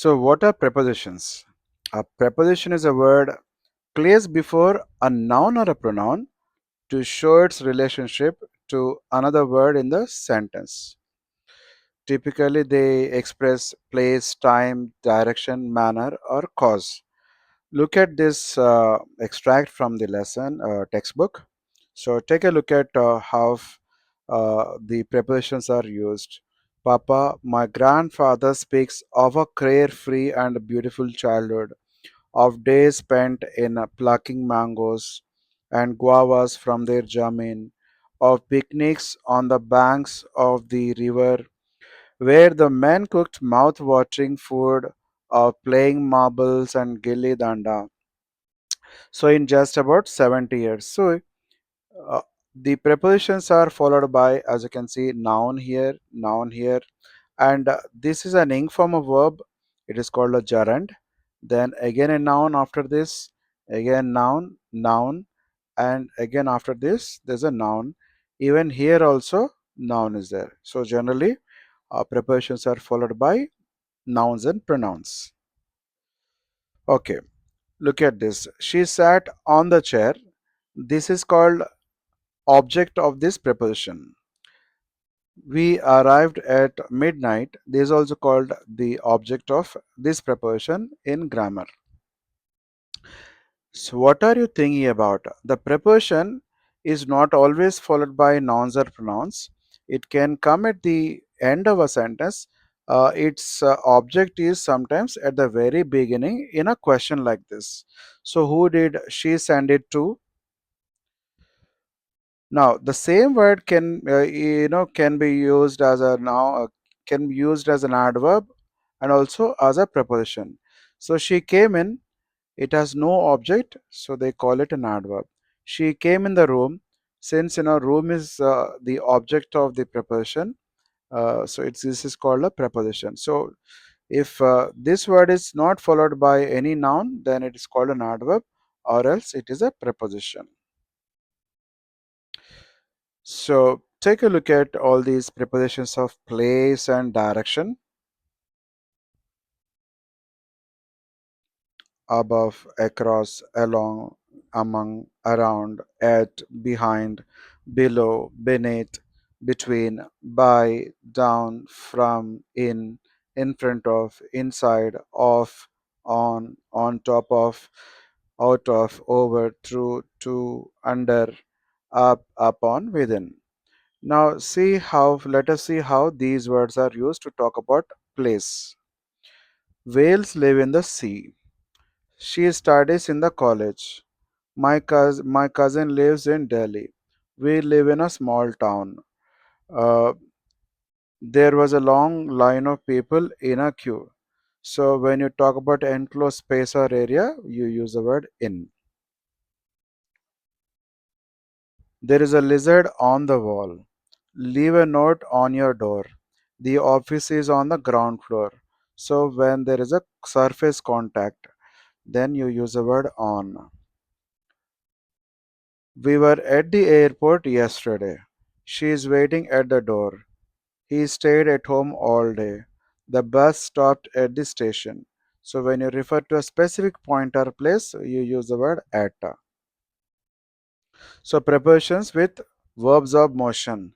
So, what are prepositions? A preposition is a word placed before a noun or a pronoun to show its relationship to another word in the sentence. Typically, they express place, time, direction, manner, or cause. Look at this extract from the lesson textbook. So, take a look at how the prepositions are used. Papa, my grandfather speaks of a carefree and beautiful childhood, of days spent in plucking mangoes and guavas from their jamin, of picnics on the banks of the river where the men cooked mouth-watering food, of playing marbles and gilli danda. So in just about 70 years. So uh, the prepositions are followed by, as you can see, noun here, and this is an ing form of verb. It is called a gerund. Then again a noun after this, again noun, and again after this there's a noun. Even here also noun is there. So generally, prepositions are followed by nouns and pronouns. Okay, look at this. She sat on the chair. This is called object of this preposition. We arrived at midnight. This is also called the object of this preposition in grammar. So, what are you thinking about? The preposition is not always followed by nouns or pronouns. It can come at the end of a sentence. Its object is sometimes at the very beginning in a question like this. So, who did she send it to? Now, the same word can be used as a now can be used as an adverb and also as a preposition. So she came in. It has no object, so they call it an adverb. She came in the room. Since room is the object of the preposition, so this is called a preposition. So if this word is not followed by any noun, then it is called an adverb, or else it is a preposition. So take a look at all these prepositions of place and direction: above, across, along, among, around, at, behind, below, beneath, between, by, down, from, in front of, inside, off, on top of, out of, over, through, to, under, up, upon, within. Now let us see how these words are used to talk about place. Whales live in the sea. She studies in the college. My cousin lives in Delhi. We live in a small town. Uh, there was a long line of people in a queue. So when you talk about enclosed space or area, you use the word in. There is a lizard on the wall. Leave a note on your door. The office is on the ground floor. So when there is a surface contact, then you use the word on. We were at the airport yesterday. She is waiting at the door. He stayed at home all day. The bus stopped at the station. So when you refer to a specific point or place, you use the word at. So prepositions with verbs of motion.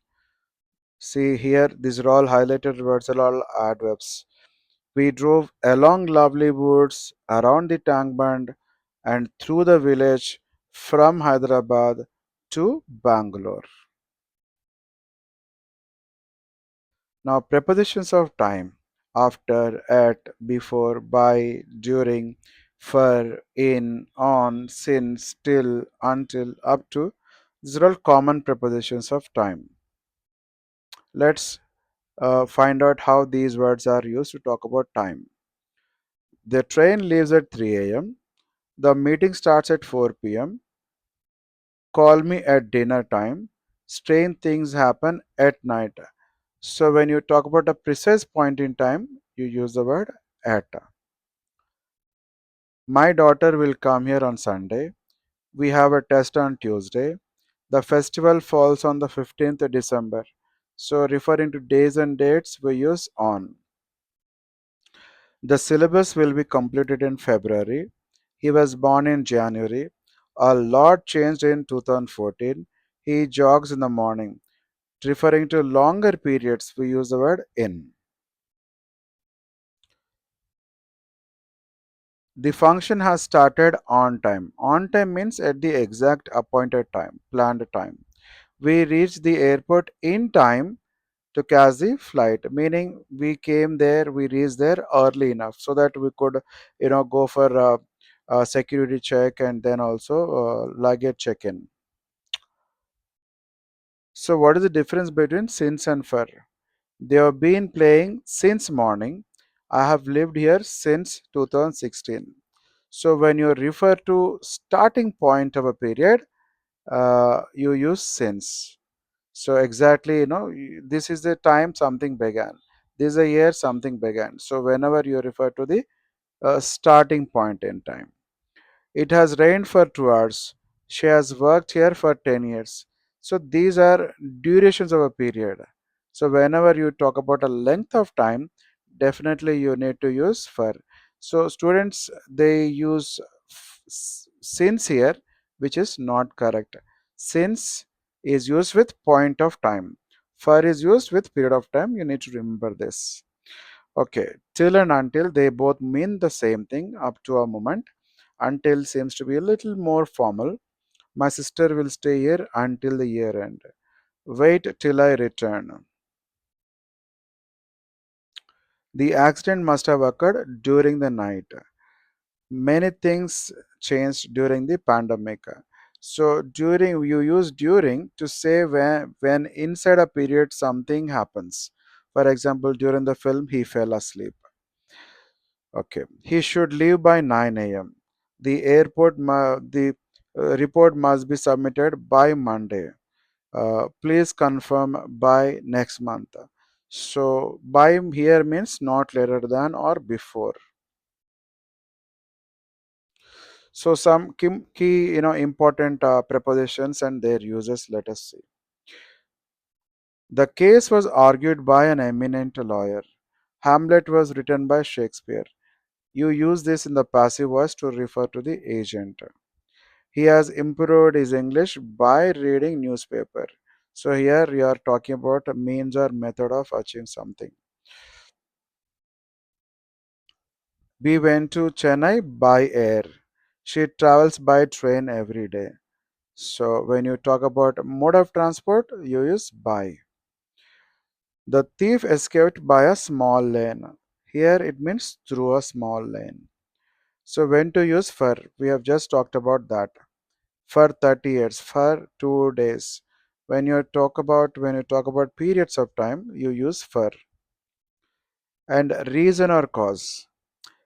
See here, these are all highlighted words, are all adverbs. We drove along lovely woods, around the tank band, and through the village from Hyderabad to Bangalore. Now, prepositions of time: after, at, before, by, during, for, in, on, since, till, until, up to. These are all common prepositions of time. Let's find out how these words are used to talk about time. The train leaves at 3 a.m. The meeting starts at 4 p.m. Call me at dinner time. Strange things happen at night. So when you talk about a precise point in time, you use the word at. My daughter will come here on Sunday. We have a test on Tuesday. The festival falls on the 15th of December. So referring to days and dates, we use on. The syllabus will be completed in February. He was born in January. A lot changed in 2014. He jogs in the morning. Referring to longer periods, we use the word in. The function has started on time. On time means at the exact appointed time, planned time. We reached the airport in time to catch the flight, meaning we came there, we reached there early enough so that we could, go for a security check and then also luggage check-in. So what is the difference between since and for? They have been playing since morning. I have lived here since 2016. So when you refer to starting point of a period, you use since. So exactly, this is the time something began. This is a year something began. So whenever you refer to the starting point in time. It has rained for 2 hours. She has worked here for 10 years. So these are durations of a period. So whenever you talk about a length of time, definitely you need to use for. So students, they use since here, which is not correct. Since is used with point of time. For is used with period of time. You need to remember this. Okay, till and until, they both mean the same thing up to a moment. Until seems to be a little more formal. My sister will stay here until the year end. Wait till I return. The accident must have occurred during the night. Many things changed during the pandemic. So during, you use during to say when inside a period something happens. For example, during the film he fell asleep. Okay, he should leave by 9 a.m. The report must be submitted by Monday. Please confirm by next month. So by here means not later than or before. So some key important prepositions and their uses. Let us see. The case was argued by an eminent lawyer. Hamlet was written by Shakespeare. You use this in the passive voice to refer to the agent. He has improved his English by reading newspaper. So here you are talking about a means or method of achieving something. We went to Chennai by air. She travels by train every day. So when you talk about mode of transport, you use by. The thief escaped by a small lane. Here it means through a small lane. So when to use for? We have just talked about that. For 30 years, for 2 days. When you talk about periods of time, you use for. And reason or cause.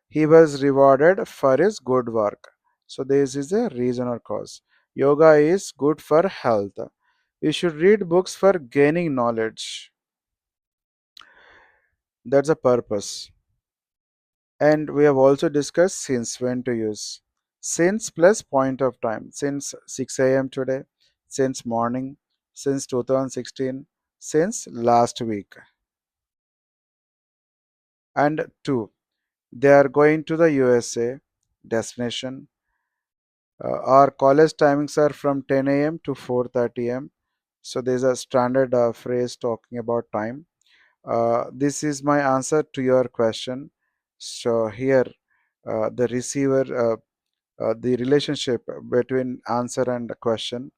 He was rewarded for his good work. So this is the reason or cause. Yoga is good for health. You should read books for gaining knowledge. That's a purpose. And we have also discussed since, when to use. Since plus point of time. Since 6 a.m. today, since morning, since 2016, since last week. And two, they are going to the USA destination. Our college timings are from 10 a.m. to 4:30 a.m. So there's a standard phrase talking about time. This is my answer to your question. So here, the receiver, the relationship between answer and question.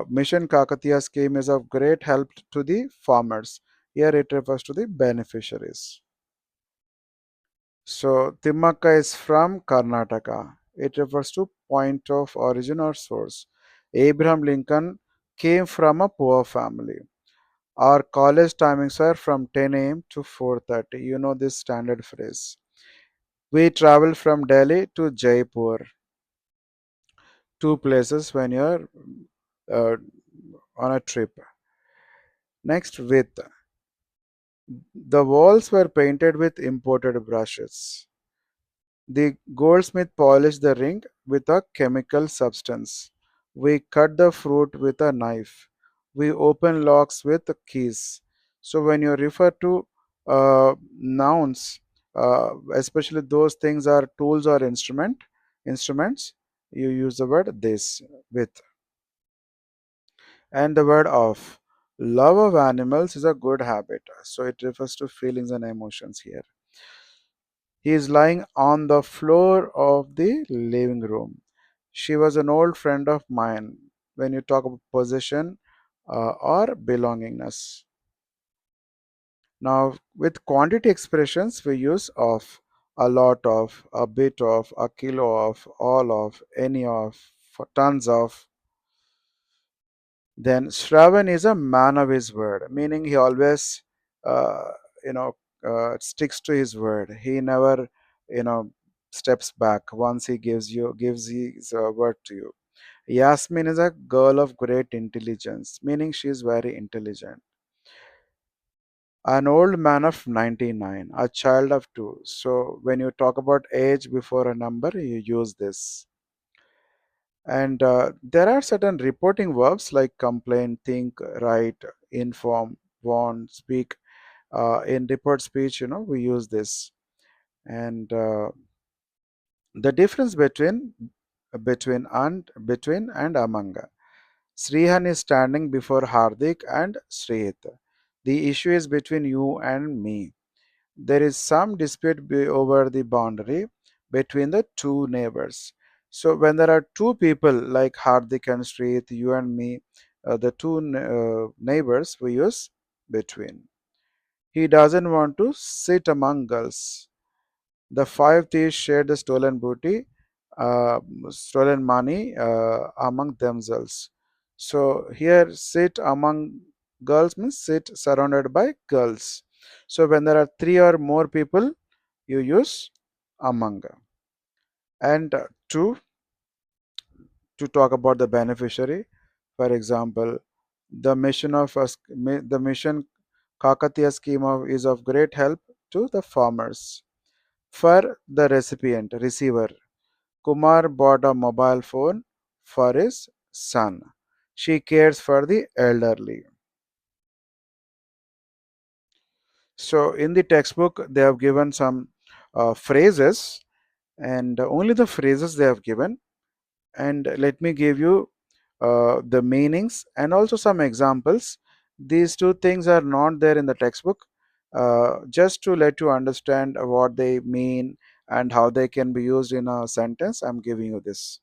Mission Kakatiya scheme is of great help to the farmers. Here it refers to the beneficiaries. So Timmaka is from Karnataka. It refers to point of origin or source. Abraham Lincoln came from a poor family. Our college timings are from 10 a.m. to 4:30. You know this standard phrase. We travel from Delhi to Jaipur, two places when you're uh, on a trip. Next, with. The walls were painted with imported brushes. The goldsmith polished the ring with a chemical substance. We cut the fruit with a knife. We open locks with keys. So when you refer to nouns, especially those things are tools or instruments. You use the word this with. And the word of. Love of animals is a good habit, so it refers to feelings and emotions here. He is lying on the floor of the living room. She was an old friend of mine. When you talk about possession or belongingness. Now, with quantity expressions, we use of, a lot of, a bit of, a kilo of, all of, any of, for tons of. Then Shravan is a man of his word, meaning he always, uh, you know, sticks to his word. He never, you know, steps back once he gives his word to you. Yasmin is a girl of great intelligence, meaning she is very intelligent. An old man of 99, a child of 2. So when you talk about age before a number, you use this. And there are certain reporting verbs like complain, think, write, inform, warn, speak. In report speech, we use this. And the difference between and among. Srihan is standing before Hardik and Srihit. The issue is between you and me. There is some dispute over the boundary between the two neighbors. So when there are two people like Hardik and Srihit, you and me, the two neighbors, we use between. He doesn't want to sit among girls. The five thieves shared the uh, stolen money among themselves. So here, sit among girls means sit surrounded by girls. So when there are three or more people, you use among. And to talk about the beneficiary, for example, the mission Kakatiya scheme is of great help to the farmers. For the receiver, Kumar bought a mobile phone for his son. She cares for the elderly. So, in the textbook, they have given some phrases, and only the phrases they have given. And let me give you the meanings and also some examples. These two things are not there in the textbook. Just to let you understand what they mean and how they can be used in a sentence, I'm giving you this.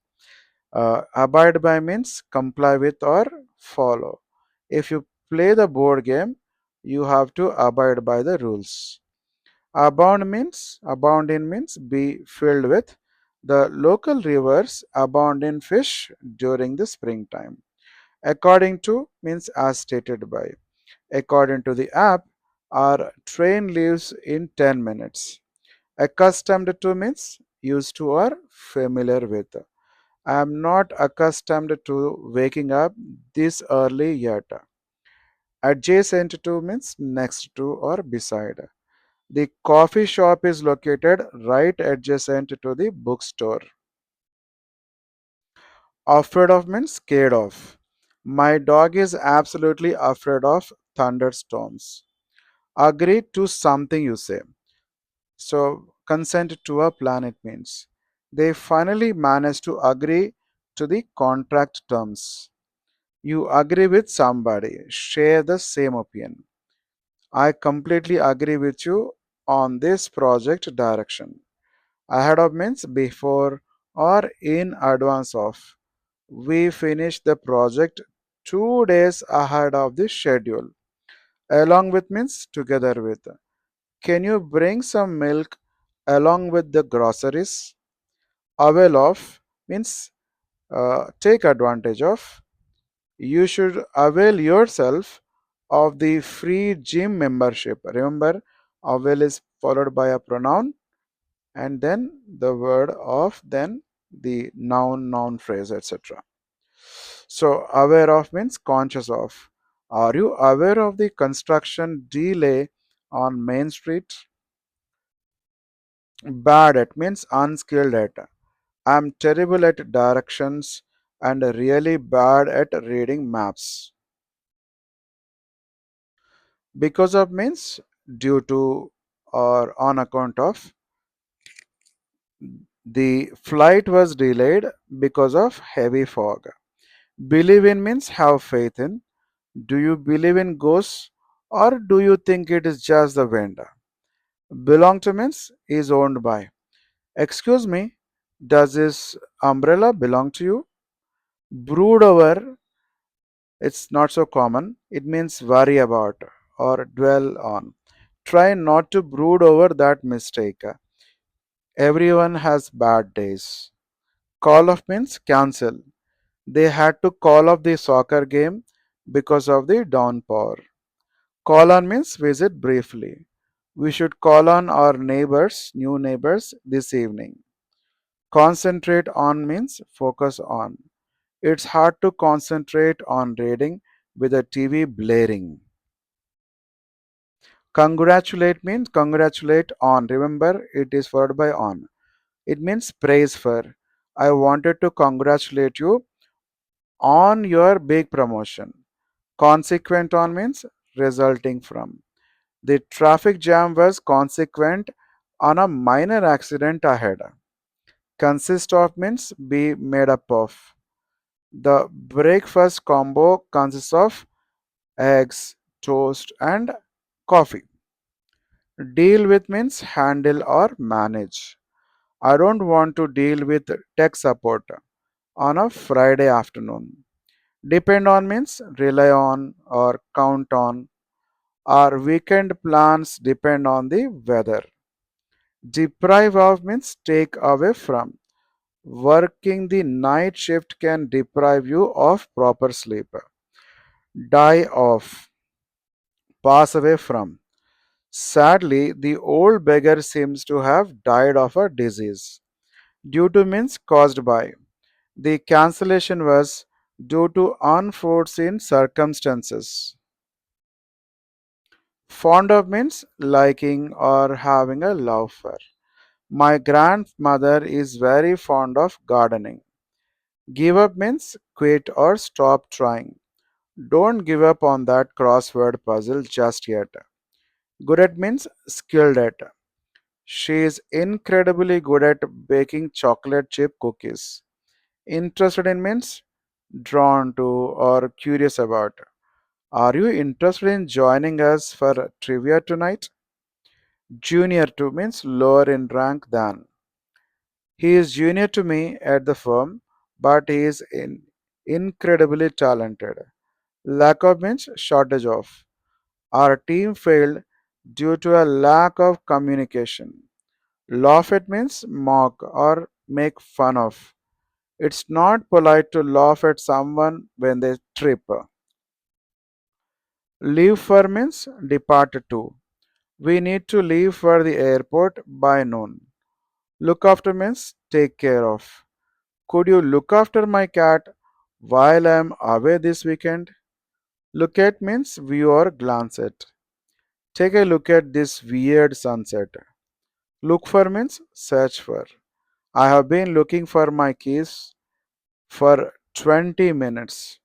Abide by means comply with or follow. If you play the board game, you have to abide by the rules. Abound in means be filled with. The local rivers abound in fish during the springtime. According to means as stated by. According to the app, our train leaves in 10 minutes. Accustomed to means used to or familiar with. I am not accustomed to waking up this early yet. Adjacent to means next to or beside. The coffee shop is located right adjacent to the bookstore. Afraid of means scared of. My dog is absolutely afraid of thunderstorms. Agree to something you say. So, consent to a plan it means. They finally managed to agree to the contract terms. You agree with somebody, share the same opinion. I completely agree with you on this project direction. Ahead of means before or in advance of. We finished the project 2 days ahead of the schedule. Along with means together with. Can you bring some milk along with the groceries? Avail of means take advantage of. You should avail yourself of the free gym membership. Remember, avail is followed by a pronoun and then the word of, then the noun phrase, etc. So, aware of means conscious of. Are you aware of the construction delay on Main Street? Bad at means unskilled at. I'm terrible at directions and really bad at reading maps. Because of means due to or on account of. The flight was delayed because of heavy fog. Believe in means have faith in. Do you believe in ghosts or do you think it is just the wind? Belong to means is owned by. Excuse me, does this umbrella belong to you? Brood over, it's not so common. It means worry about or dwell on. Try not to brood over that mistake. Everyone has bad days. Call off means cancel. They had to call off the soccer game because of the downpour. Call on means visit briefly. We should call on our neighbors, new neighbors, this evening. Concentrate on means focus on. It's hard to concentrate on reading with a TV blaring. Congratulate means congratulate on. Remember, it is followed by on. It means praise for. I wanted to congratulate you on your big promotion. Consequent on means resulting from. The traffic jam was consequent on a minor accident ahead. Consist of means be made up of. The breakfast combo consists of eggs, toast, and coffee. Deal with means handle or manage. I don't want to deal with tech support on a Friday afternoon. Depend on means rely on or count on. Our weekend plans depend on the weather. Deprive of means take away from. Working the night shift can deprive you of proper sleep. Die off, pass away from. Sadly, the old beggar seems to have died of a disease. Due to means caused by. The cancellation was due to unforeseen circumstances. Fond of means liking or having a love for. My grandmother is very fond of gardening. Give up means quit or stop trying. Don't give up on that crossword puzzle just yet. Good at means skilled at. She is incredibly good at baking chocolate chip cookies. Interested in means drawn to or curious about. Are you interested in joining us for trivia tonight? Junior to means lower in rank than. He is junior to me at the firm, but he is incredibly talented. Lack of means shortage of. Our team failed due to a lack of communication. Laugh at means mock or make fun of. It's not polite to laugh at someone when they trip. Leave for means depart to. We need to leave for the airport by noon. Look after means take care of. Could you look after my cat while I am away this weekend? Look at means view or glance at. Take a look at this weird sunset. Look for means search for. I have been looking for my keys for 20 minutes.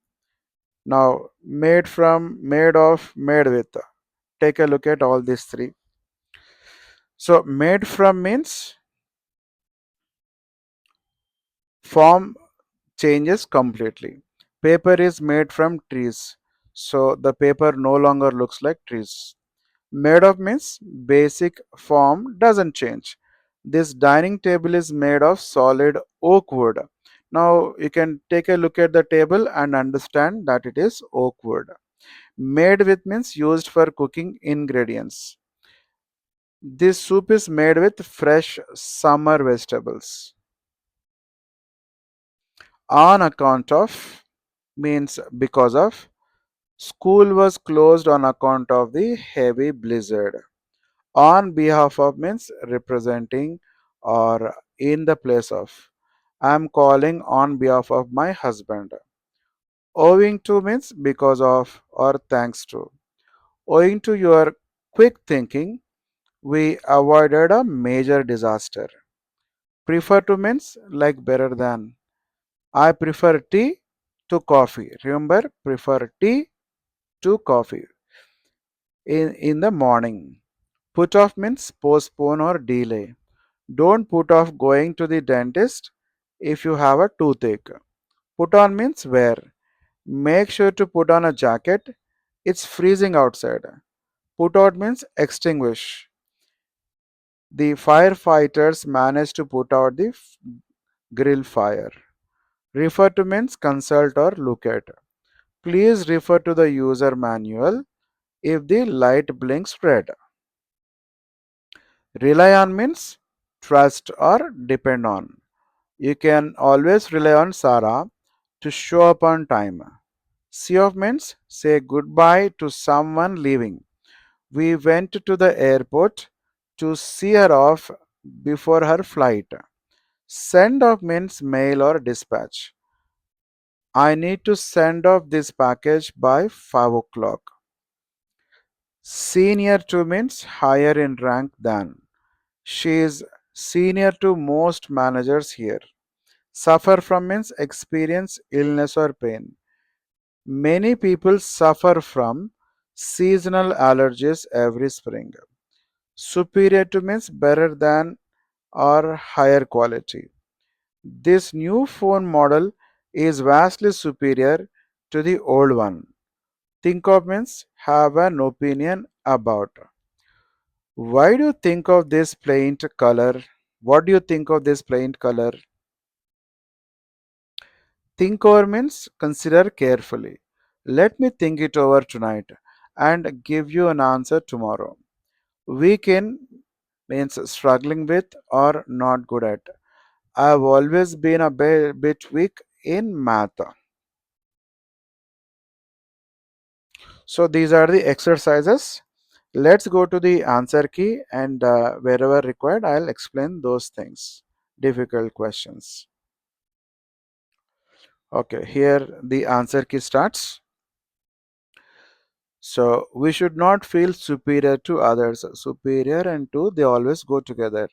Now, made from, made of, made with. Take a look at all these three. So, made from means form changes completely. Paper is made from trees, so the paper no longer looks like trees. Made of means basic form doesn't change. This dining table is made of solid oak wood. Now you can take a look at the table and understand that it is oak wood. Made with means used for cooking ingredients. This soup is made with fresh summer vegetables. On account of means because of. School was closed on account of the heavy blizzard. On behalf of means representing or in the place of. I am calling on behalf of my husband. Owing to means because of or thanks to. Owing to your quick thinking, we avoided a major disaster. Prefer to means like better than. I prefer tea to coffee. Remember, prefer tea to coffee in the morning. Put off means postpone or delay. Don't put off going to the dentist if you have a toothache. Put on means wear. Make sure to put on a jacket. It's freezing outside. Put out means extinguish. The firefighters managed to put out the grill fire. Refer to means consult or look at. Please refer to the user manual if the light blinks red. Rely on means trust or depend on. You can always rely on Sarah to show up on time. See off means say goodbye to someone leaving. We went to the airport to see her off before her flight. Send off means mail or dispatch. I need to send off this package by 5 o'clock. Senior to means higher in rank than. She is senior to most managers here. Suffer from means experience illness or pain. Many people suffer from seasonal allergies every spring. Superior to means better than or higher quality. This new phone model is vastly superior to the old one. Think of means have an opinion about. Why do you think of this plain color? What do you think of this plain color? Think over means consider carefully. Let me think it over tonight and give you an answer tomorrow. Weak in means struggling with or not good at. I've always been a bit weak in math. So these are the exercises. Let's go to the answer key and wherever required, I'll explain those things. Difficult questions. Okay, here the answer key starts. So we should not feel superior to others. Superior and to, they always go together.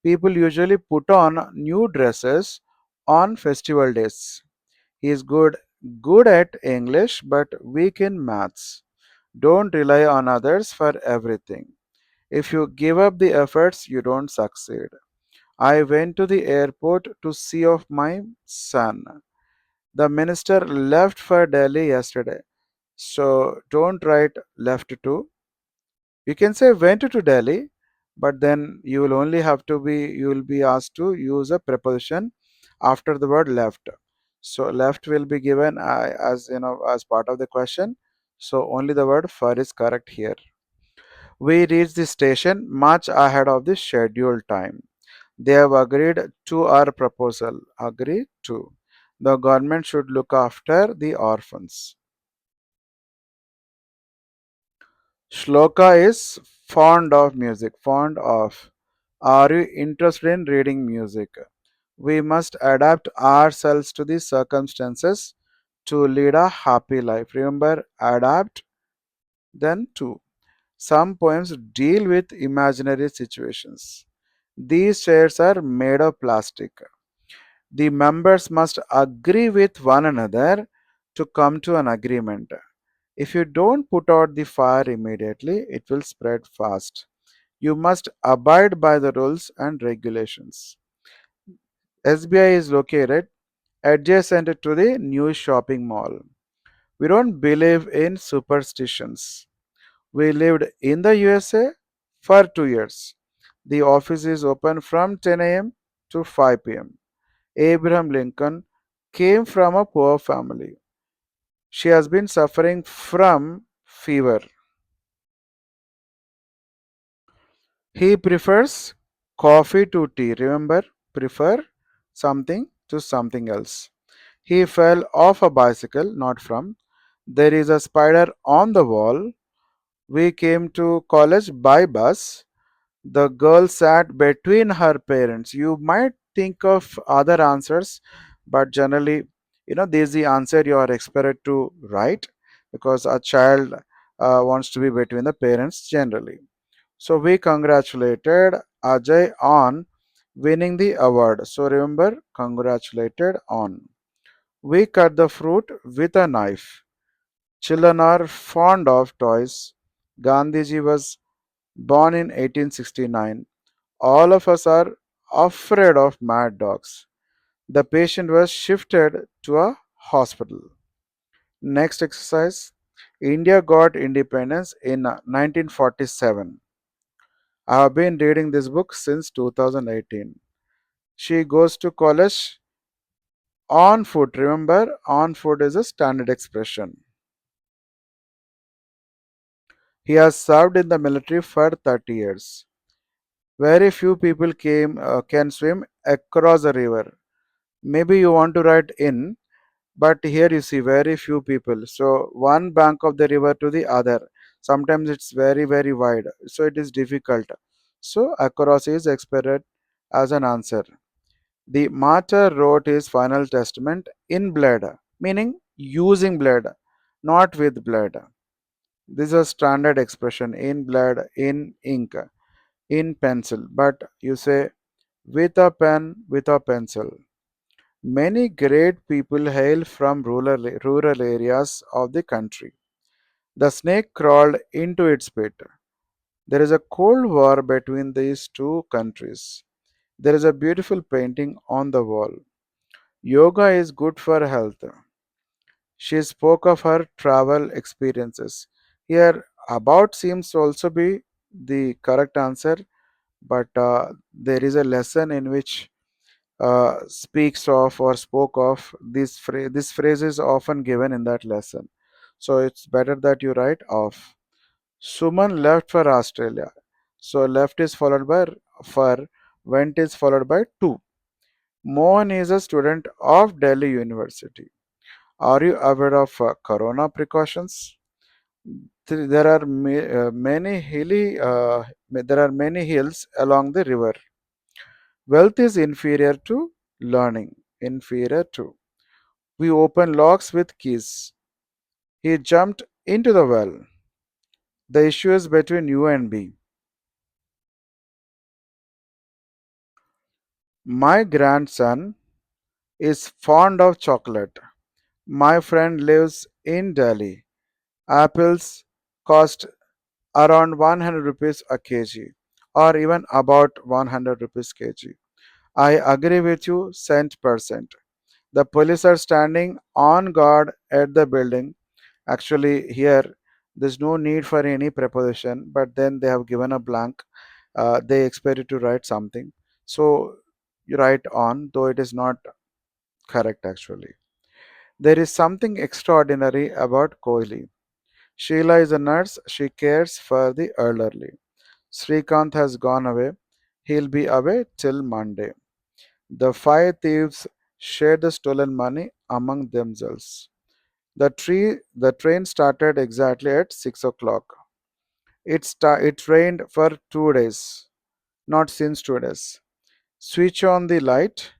People usually put on new dresses on festival days. He is good at English but weak in maths. Don't rely on others for everything. If you give up the efforts, you don't succeed. I went to the airport to see off my son. The minister left for Delhi yesterday. So don't write left to. You can say went to Delhi, but then you will be asked to use a preposition after the word left. So left will be given as as part of the question. So only the word for is correct here. We reached the station much ahead of the scheduled time. They have agreed to our proposal. Agree to. The government should look after the orphans. Shloka is fond of music. Fond of. Are you interested in reading music? We must adapt ourselves to the circumstances to lead a happy life. Remember, adapt, then to. Some poems deal with imaginary situations. These chairs are made of plastic. The members must agree with one another to come to an agreement. If you don't put out the fire immediately, it will spread fast. You must abide by the rules and regulations. SBI is located adjacent to the new shopping mall. We don't believe in superstitions. We lived in the USA for 2 years. The office is open from 10 a.m. to 5 p.m. Abraham Lincoln came from a poor family. She has been suffering from fever. He prefers coffee to tea. Remember, prefer something to something else. He fell off a bicycle, not from. There is a spider on the wall. We came to college by bus. The girl sat between her parents. You might think of other answers, but generally, this is the answer you are expected to write because a child wants to be between the parents generally. So we congratulated Ajay on winning the award. So remember, congratulated on. We cut the fruit with a knife. Children are fond of toys. Gandhiji was born in 1869. All of us are afraid of mad dogs. The patient was shifted to a hospital. Next exercise. India got independence in 1947. I have been reading this book since 2018. She goes to college on foot. Remember, on foot is a standard expression. He has served in the military for 30 years. Very few people can swim across a river. Maybe you want to write in, but here you see very few people. So one bank of the river to the other. Sometimes it's very wide, so it is difficult. So across is expected as an answer. The martyr wrote his final testament in blood, meaning using blood, not with blood. This is a standard expression in blood, in ink, in pencil, but you say with a pen, with a pencil. Many great people hail from rural areas of the country. The snake crawled into its pit. There is a cold war between these two countries. There is a beautiful painting on the wall. Yoga is good for health. She spoke of her travel experiences. Here, about seems to also be the correct answer, but there is a lesson in which speaks of or spoke of this phrase is often given in that lesson. So it's better that you write off. Suman left for Australia. So left is followed by for, went is followed by to. Mohan is a student of Delhi University. Are you aware of corona precautions? There are there are many hills along the river. Wealth is inferior to learning. Inferior to. We open locks with keys. He jumped into the well. The issue is between you and me. My grandson is fond of chocolate. My friend lives in Delhi. Apples cost around 100 rupees a kg or even about 100 rupees kg. I agree with you cent percent. The police are standing on guard at the building. Actually, here there's no need for any preposition, but then they have given a blank. They expect you to write something. So you write on, though it is not correct actually. There is something extraordinary about Kohli. Sheila is a nurse. She cares for the elderly. Srikanth has gone away. He'll be away till Monday. The five thieves share the stolen money among themselves. The train started exactly at 6 o'clock. It rained for 2 days, not since 2 days. Switch on the light.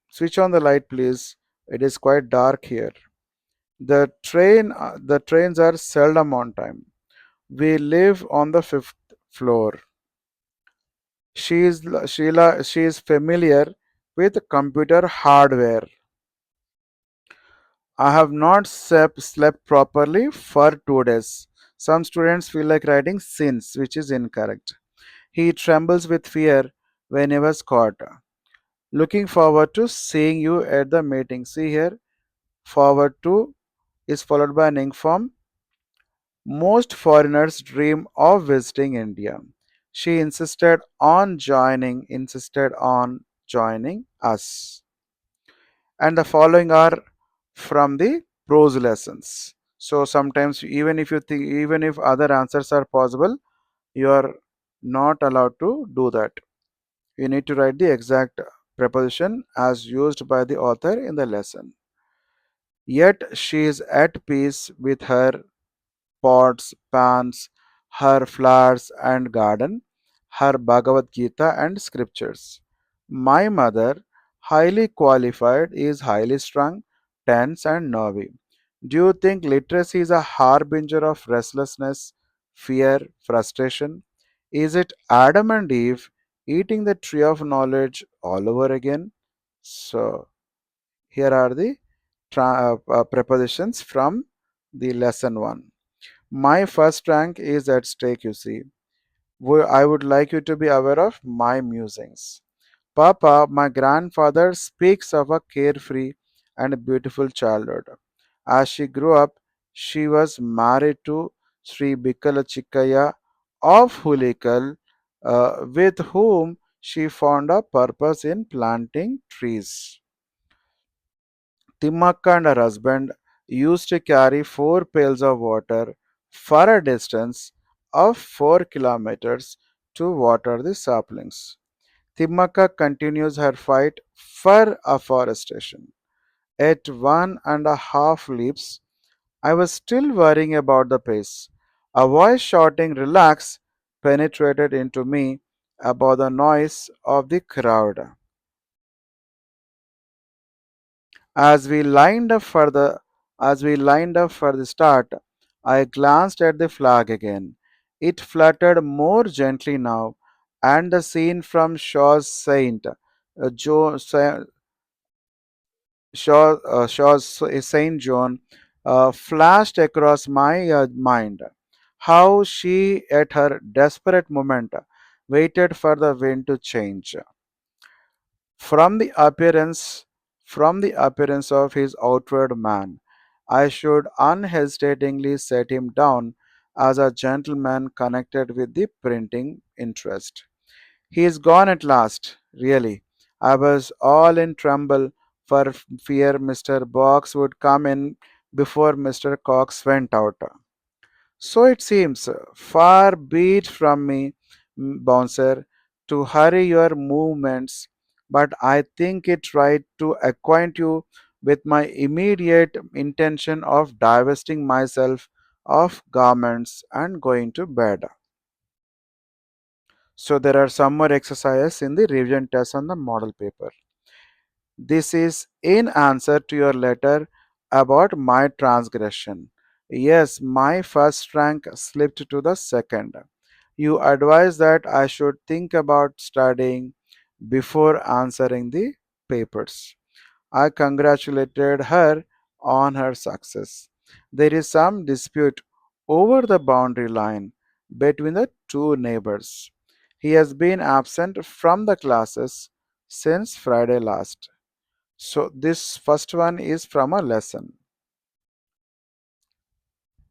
Switch on the light, please. It is quite dark here. The trains are seldom on time. We live on the fifth floor. Sheila. She is familiar with computer hardware. I have not slept properly for 2 days. Some students feel like writing since, which is incorrect. He trembles with fear when he was caught. Looking forward to seeing you at the meeting. See here, forward to is followed by an ing form. Most foreigners dream of visiting India. She insisted on joining us. And the following are from the prose lessons. So sometimes even if other answers are possible, you are not allowed to do that. You need to write the exact preposition as used by the author in the lesson. Yet she is at peace with her pots, pans, her flowers and garden, her Bhagavad Gita and scriptures. My mother, highly qualified, is highly strung, tense, and nervy. Do you think literacy is a harbinger of restlessness, fear, frustration? Is it Adam and Eve eating the tree of knowledge all over again? So, here are the prepositions from the lesson 1. My first rank is at stake, you see. I would like you to be aware of my musings. Papa, my grandfather speaks of a carefree and beautiful childhood. As she grew up, she was married to Sri Bikala Chikkaya of Hulikal, with whom she found a purpose in planting trees. Timmakka and her husband used to carry 4 pails of water for a distance of 4 kilometers to water the saplings. Timmakka continues her fight for afforestation. At 1.5 leaps, I was still worrying about the pace. A voice shouting, "Relax," penetrated into me above the noise of the crowd. As we lined up for the start, I glanced at the flag again. It fluttered more gently now, and the scene from Shaw's Shaw's Saint John flashed across my mind. How she, at her desperate moment, waited for the wind to change. From the appearance of his outward man, I should unhesitatingly set him down as a gentleman connected with the printing interest. He is gone at last, really. I was all in tremble for fear Mr. Box would come in before Mr. Cox went out. So it seems, far be it from me, Bouncer, to hurry your movements, but I think it right to acquaint you with my immediate intention of divesting myself of garments and going to bed. So there are some more exercises in the revision test on the model paper. This is in answer to your letter about my transgression. Yes, my first rank slipped to the second. You advise that I should think about studying before answering the papers. I congratulated her on her success. There is some dispute over the boundary line between the two neighbors. He has been absent from the classes since Friday last. So, this first one is from a lesson.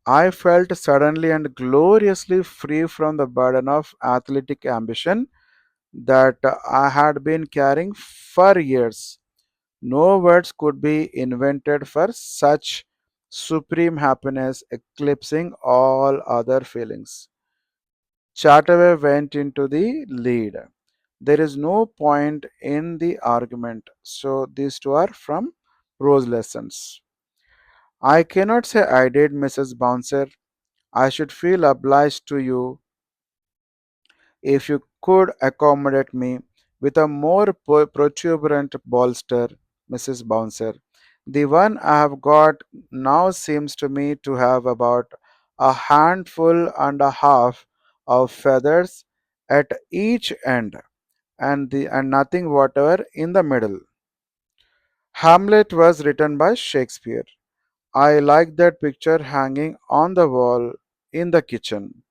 I felt suddenly and gloriously free from the burden of athletic ambition that I had been carrying for years. No words could be invented for such supreme happiness, eclipsing all other feelings. Chataway went into the lead. There is no point in the argument. So, these two are from prose lessons. I cannot say I did, Mrs. Bouncer. I should feel obliged to you if you could accommodate me with a more protuberant bolster, Mrs. Bouncer. The one I have got now seems to me to have about a handful and a half of feathers at each end and nothing whatever in the middle. Hamlet was written by Shakespeare. I like that picture hanging on the wall in the kitchen.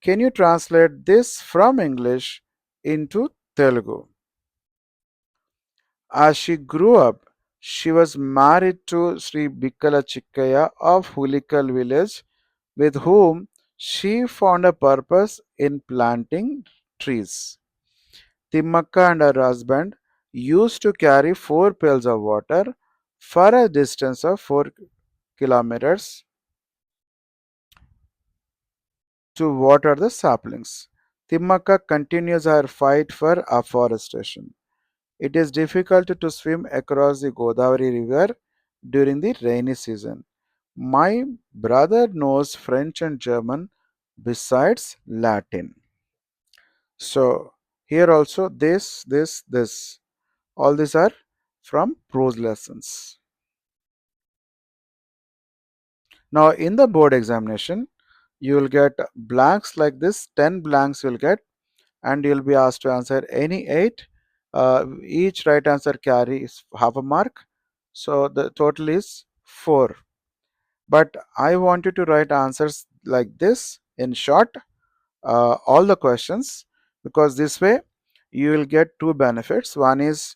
Can you translate this from English into Telugu? As she grew up, she was married to Sri Bikala Chikkaya of Hulikal village, with whom she found a purpose in planting trees. Timmakka and her husband used to carry 4 pails of water for a distance of 4 kilometers to water the saplings. Timmakka continues her fight for afforestation. It is difficult to swim across the Godavari River during the rainy season. My brother knows French and German besides Latin. So, here also this. All these are from prose lessons. Now, in the board examination, you will get blanks like this 10 blanks you'll get, and you'll be asked to answer any 8. Each right answer carries half a mark, so the total is 4. But I want you to write answers like this in short. all the questions, because this way you will get two benefits. One is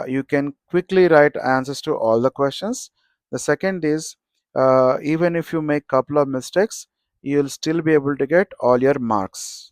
you can quickly write answers to all the questions. The second is even if you make couple of mistakes, you will still be able to get all your marks.